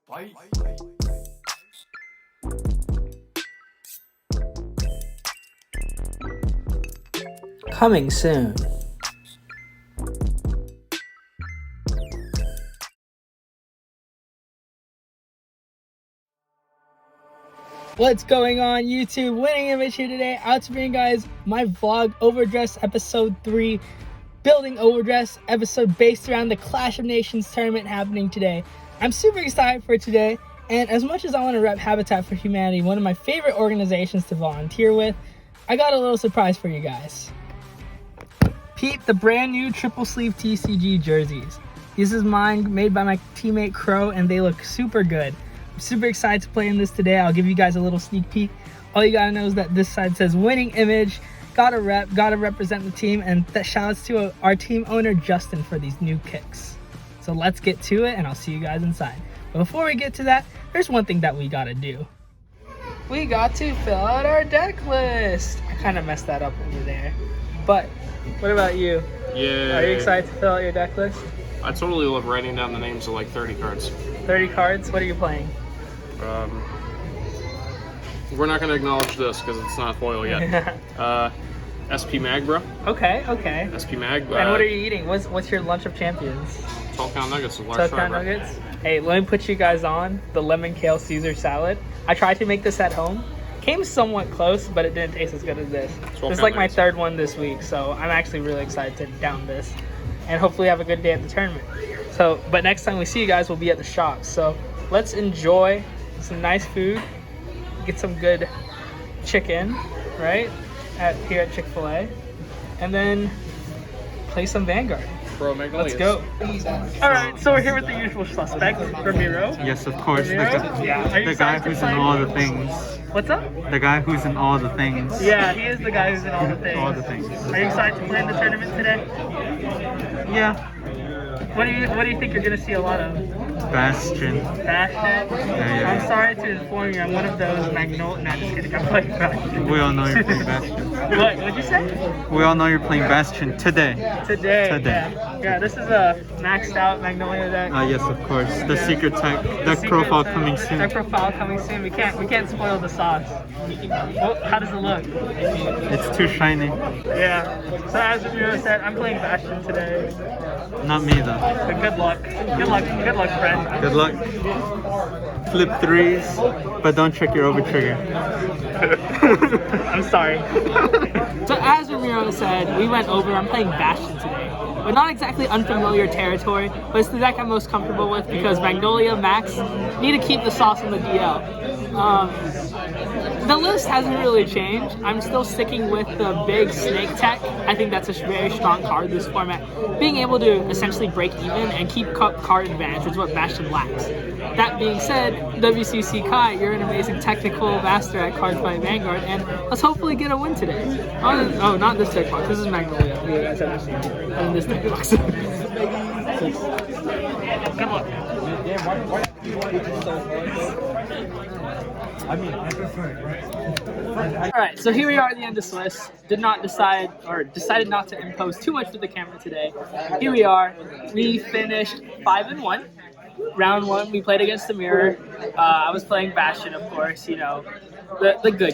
Fight. Coming soon. What's going on YouTube? Winning Image here today, out to bring you guys my vlog, Overdress episode 3, building Overdress episode based around the Clash of Nations tournament happening today. I'm super excited for today, and as much as I want to rep Habitat for Humanity, one of my favorite organizations to volunteer with, I got a little surprise for you guys. Peep the brand new triple sleeve TCG jerseys. This is mine, made by my teammate Crow, and they look super good. I'm super excited to play in this today. I'll give you guys a little sneak peek. All you gotta know is that this side says winning image, gotta represent the team, and shout outs to our team owner Justin for these new kicks. So let's get to it, and I'll see you guys inside. But before we get to that, there's one thing that we gotta do. We got to fill out our deck list. I kind of messed that up over there. But what about you? Yeah. Are you excited to fill out your deck list? I totally love writing down the names of like 30 cards. 30 cards? What are you playing? We're not going to acknowledge this because it's not foil yet. SP Mag, bro. Okay. SP Mag. And what are you eating? What's your lunch of champions? 12-count nuggets with large 12-count fry, bro. nuggets? Hey, let me put you guys on the lemon kale Caesar salad. I tried to make this at home. Came somewhat close, but it didn't taste as good as this. This is like my third one this week, so I'm actually really excited to down this and hopefully have a good day at the tournament. So, but next time we see you guys, we'll be at the shop. So let's enjoy some nice food, get some good chicken, right, here at Chick-fil-A, and then play some Vanguard. Bro, Magnolias. Let's go. All right, so we're here with the usual suspect, Ramiro. Yes, of course. Ramiro? The guy who's in all the things. What's up? The guy who's in all the things. Yeah, he is the guy who's in all the things. All the things. Are you excited to play in the tournament today? Yeah. What do you think you're gonna see a lot of? Bastion. Bastion? Yeah. I'm sorry to inform you, I'm one of those Magnolia. Nah, just kidding. I'm playing Bastion. We all know you're playing Bastion. What'd you say? We all know you're playing Bastion today. Today. Yeah, this is a maxed out Magnolia deck. Yes, of course. The secret tech deck profile coming soon. Deck profile coming soon. We can't spoil the sauce. Well, how does it look? It's too shiny. Yeah. So as Ramiro said, I'm playing Bastion today. Not me though. But good luck. Good luck, friend. Good luck. Flip threes, but don't trick your over trigger. I'm sorry. So as Ramiro said, we went over. I'm playing Bastion today. But not exactly unfamiliar territory, but it's the deck I'm most comfortable with because Magnolia, Max, need to keep the sauce in the DL. The list hasn't really changed. I'm still sticking with the big snake tech. I think that's a very strong card this format. Being able to essentially break even and keep card advantage is what Bastion lacks. That being said, WCC Kai, you're an amazing technical master at Cardfight Vanguard, and let's hopefully get a win today. Oh, not this deck box. This is Magnolia. You guys have seen it. And this deck box. Good luck. Alright, so here we are at the end of this list. Decided not to impose too much with the camera today. Here we are. We finished 5-1. Round 1, we played against the Mirror. I was playing Bastion, of course, you know, the good.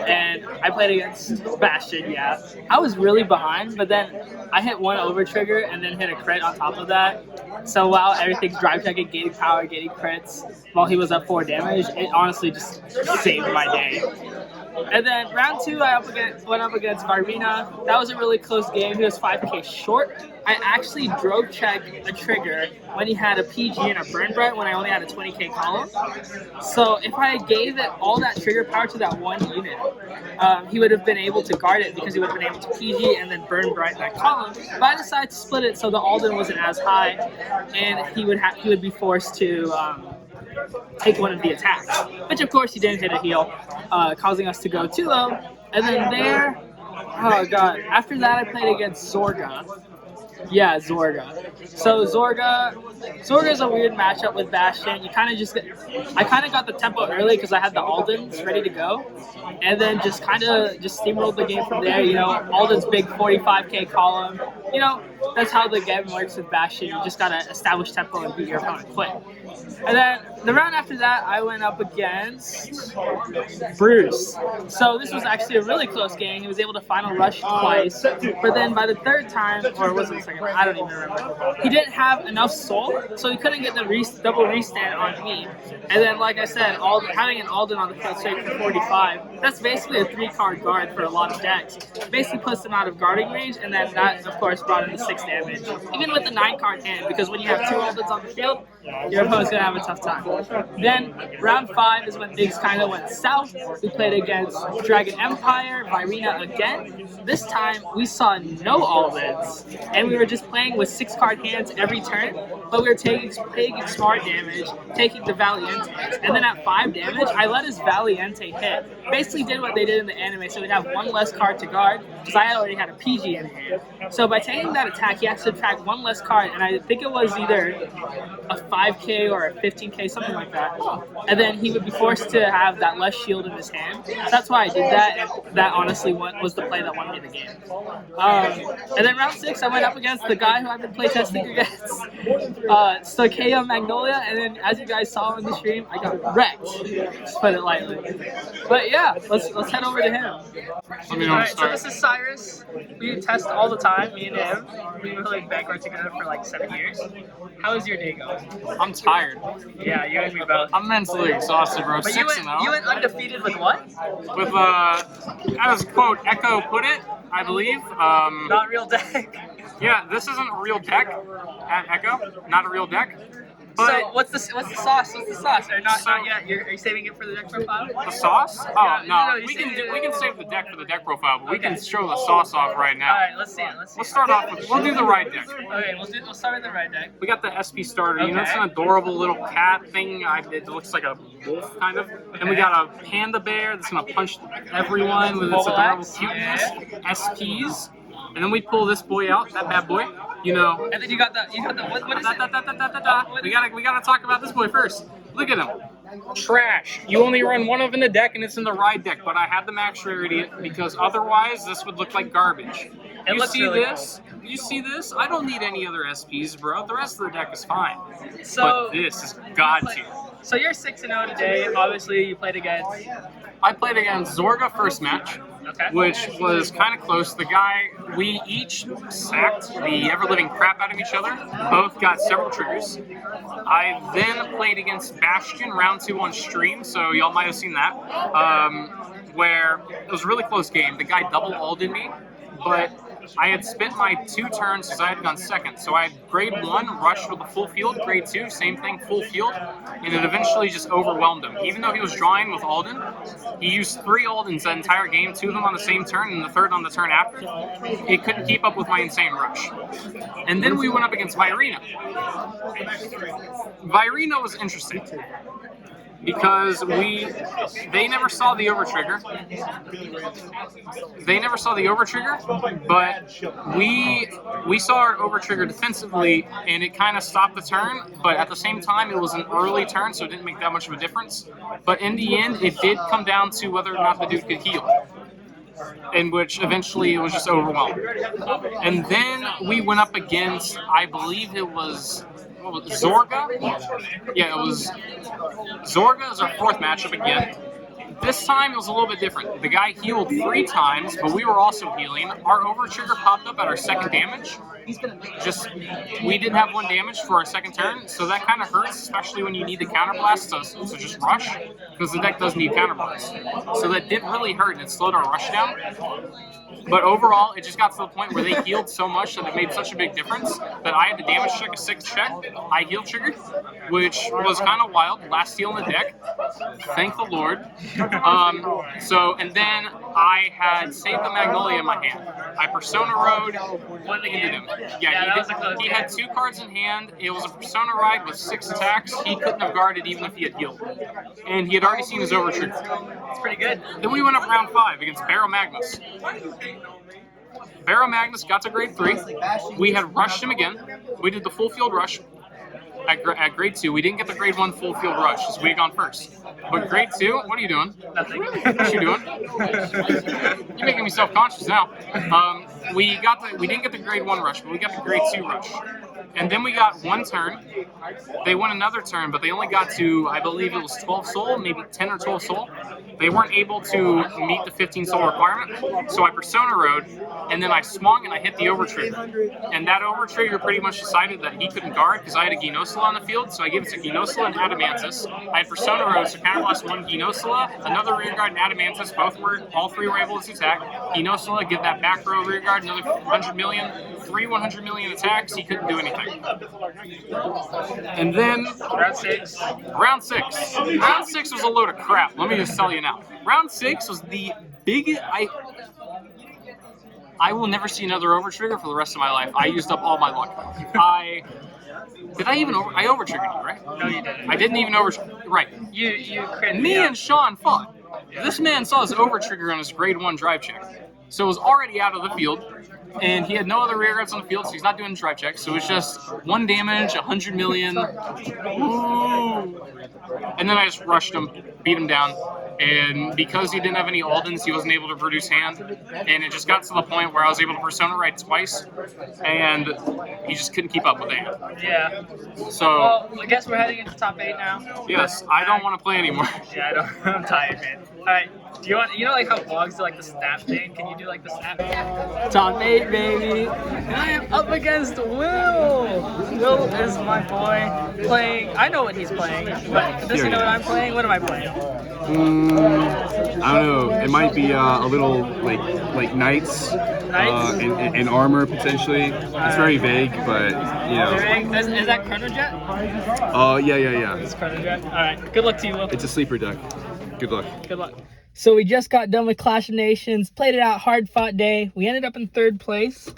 And I played against Bastion, yeah. I was really behind, but then I hit one over trigger and then hit a crit on top of that. So while everything's drive checking, gaining power, getting crits, while he was up 4 damage, it honestly just saved my day. And then round 2, I went up against Varina. That was a really close game. He was 5k short. I actually drove checked a trigger when he had a PG and a Burn Bright when I only had a 20k column. So if I gave it all that trigger power to that one unit, he would have been able to guard it because he would have been able to PG and then Burn Bright that column. But I decided to split it so the Alden wasn't as high, and he would be forced to take one of the attacks, which of course he didn't hit a heal, causing us to go too low. And then there, oh god, after that I played against Zorga. Yeah, Zorga. So Zorga is a weird matchup with Bastion. You kind of just I kind of got the tempo early because I had the Aldens ready to go, and then just steamrolled the game from there. You know, Alden's big 45k column. You know, that's how the game works with Bastion. You just gotta establish tempo and beat your opponent quick. And then the round after that, I went up against Bruce. So this was actually a really close game. He was able to final rush twice, but then by the third time, or was it the second? I don't even remember. He didn't have enough soul, so he couldn't get the double restand on me. And then, like I said, having an Alden on the field straight for 45, that's basically a 3-card guard for a lot of decks. It basically puts them out of guarding range, and then that, of course, brought in the 6 damage. Even with the 9-card hand, because when you have 2 Aldens on the field, your opponent's going to have a tough time. Then, round 5 is when things kind of went south. We played against Dragon Empire, Virina again. This time, we saw no Aldens, and we were just playing with 6-card hands every turn, but we were taking smart damage, taking the Valientes. And then at 5 damage, I let his Valiente hit. Basically did what they did in the anime, so we'd have 1 less card to guard, because I already had a PG in hand. So by taking that attack, he had to subtract 1 less card, and I think it was either a 5k or a 15k, something like that. And then he would be forced to have that less shield in his hand. So that's why I did that, and that honestly was the play that won me the game. And then round 6, I went up against the guy who I've been playtesting against, Stoicheo Magnolia, and then as you guys saw in the stream, I got wrecked, to put it lightly. But yeah, let's head over to him. Alright, so this is Cyrus. We test all the time, me and him. We've been playing Vanguard together for like 7 years. How is your day going? I'm tired. Yeah, you and me both. I'm mentally exhausted, bro. But 6-0. you went undefeated with what? With, as quote Echo put it, I believe. Not real deck. Yeah, this isn't a real deck at Echo. Not a real deck. So But what's the sauce? What's the sauce? Or not yet? Are you saving it for the deck profile? the sauce? Oh Yeah, no, you we said can save the deck for the deck profile, but we can show the sauce off right now. All right, let's see it. We'll start off with we'll do the right deck. Okay, we'll start with the right deck. We got the SP starter. You know, it's Okay. an adorable little cat thing. It looks like a wolf kind of. And we got a panda bear that's gonna punch everyone with its Mobile adorable X, cuteness. yeah. SPs. And then we pull this boy out, that bad boy. You know. And then you got the what is it? We gotta talk about this boy first. Look at him. Trash. You only run one of in the deck, and it's in the ride deck. But I had the max rarity because otherwise this would look like garbage. It You looks see really this? You see this? I don't need any other SPs, bro. The rest of the deck is fine. So But this is god tier. So you're 6-0 today. Obviously, you played against. I played against Zorga first match, Okay. which was kind of close. The guy, we each sacked the ever-living crap out of each other. Both got several triggers. I then played against Bastion round 2 on stream, so y'all might have seen that, where it was a really close game. The guy double ulted me, but I had spent my 2 turns because I had gone second. So I had grade 1 rush with the full field, grade 2, same thing, full field, and it eventually just overwhelmed him. Even though he was drawing with Alden, he used 3 Aldens that entire game, 2 of them on the same turn and the third on the turn after. He couldn't keep up with my insane rush. And then we went up against Virina. Virina was interesting because they never saw the overtrigger. They never saw the overtrigger, but we saw our overtrigger defensively, and it kind of stopped the turn. But at the same time, it was an early turn, so it didn't make that much of a difference. But in the end, it did come down to whether or not the dude could heal, in which eventually it was just overwhelmed. And then we went up against, I believe it was Zorga? Yeah, it was Zorga is our 4th matchup again. This time it was a little bit different. The guy healed 3 times, but we were also healing. Our overtrigger popped up at our 2nd damage. We didn't have 1 damage for our 2nd turn, so that kind of hurts, especially when you need the counterblast to just rush, because the deck does need counterblast. So that didn't really hurt, and it slowed our rush down. But overall, it just got to the point where they healed so much that it made such a big difference that I had to damage check a 6th check. I heal triggered, which was kind of wild. Last heal in the deck. Thank the Lord. And then I had saved the Magnolia in my hand. I Persona Road. Won the game. Yeah, he had 2 cards in hand. It was a Persona ride with 6 attacks. He couldn't have guarded even if he had healed. And he had already seen his overtrigger. It's pretty good. Then we went up round 5 against Barrow Magnus. Barrow Magnus got to grade 3. We had rushed him again. We did the full field rush at grade 2. We didn't get the grade 1 full field rush because we had gone first. But grade 2, what are you doing? Nothing. What you doing? You're making me self-conscious now. we didn't get the grade 1 rush, but we got the grade 2 rush. And then we got one turn. They won another turn, but they only got to, I believe it was 12 soul, maybe 10 or 12 soul. They weren't able to meet the 15 soul requirement, so I persona rode, and then I swung and I hit the overtrigger. And that overtrigger pretty much decided that he couldn't guard because I had a Ginosula on the field, so I gave it to Ginosula and Adamantis. I had persona rode, so counterblast one Ginosula, another rear guard and Adamantis, all three were able to attack. Ginosula, give that back row rear guard another 100 million, 100 million attacks, he couldn't do anything. And then Round 6. Round 6. Round 6 was a load of crap. Let me just tell you now. Round 6 was the biggest. I will never see another overtrigger for the rest of my life. I used up all my luck. I overtriggered you, right? No, you didn't. I didn't even overtrigger. Right. You crit Me and Sean fought. This man saw his overtrigger on his grade 1 drive check. So it was already out of the field. And he had no other rear guards on the field, so he's not doing drive checks. So it was just 1 damage, 100 million. Ooh. And then I just rushed him, beat him down. And because he didn't have any Aldens, he wasn't able to produce hand. And it just got to the point where I was able to persona ride twice, and he just couldn't keep up with the hand. Yeah. So, Well, I guess we're heading into top 8 now. yes, I don't want to play anymore. Yeah, I don't. I'm tired, man. All right. Do you want? You know, like how vlogs do like the snap thing? Can you do like the snap? Top 8, baby. And I am up against Will. Will is my boy playing. I know what he's playing, but does he know what I'm playing? What am I playing? I don't know. It might be a little like knights, Knights? and armor potentially. It's very vague, but you know. Is that Chrono Jet? Yeah. It's Chrono Jet. All right. Good luck to you, Will. It's a sleeper deck. Good luck. Good luck. So we just got done with Clash of Nations, played it out, hard fought day. We ended up in 3rd place.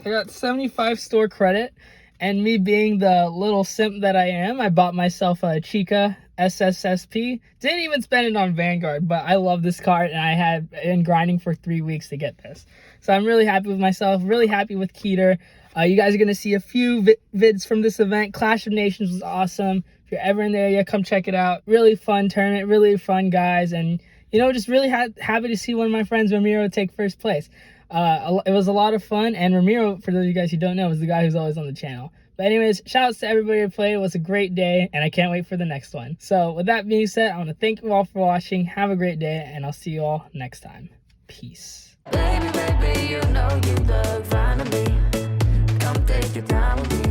I got 75 store credit, and me being the little simp that I am, I bought myself a Chica SSSP. Didn't even spend it on Vanguard, but I love this card, and I had been grinding for 3 weeks to get this. So I'm really happy with myself, really happy with Keter. You guys are going to see a few vids from this event. Clash of Nations was awesome. If you're ever in the area, come check it out. Really fun tournament, really fun guys, and you know, just really happy to see one of my friends, Ramiro, take 1st place. It was a lot of fun, and Ramiro, for those of you guys who don't know, is the guy who's always on the channel. But anyways, shout outs to everybody who played. It was a great day, and I can't wait for the next one. So with that being said, I want to thank you all for watching. Have a great day, and I'll see you all next time. Peace. Baby, you know you look fine to me. Come take your time with me.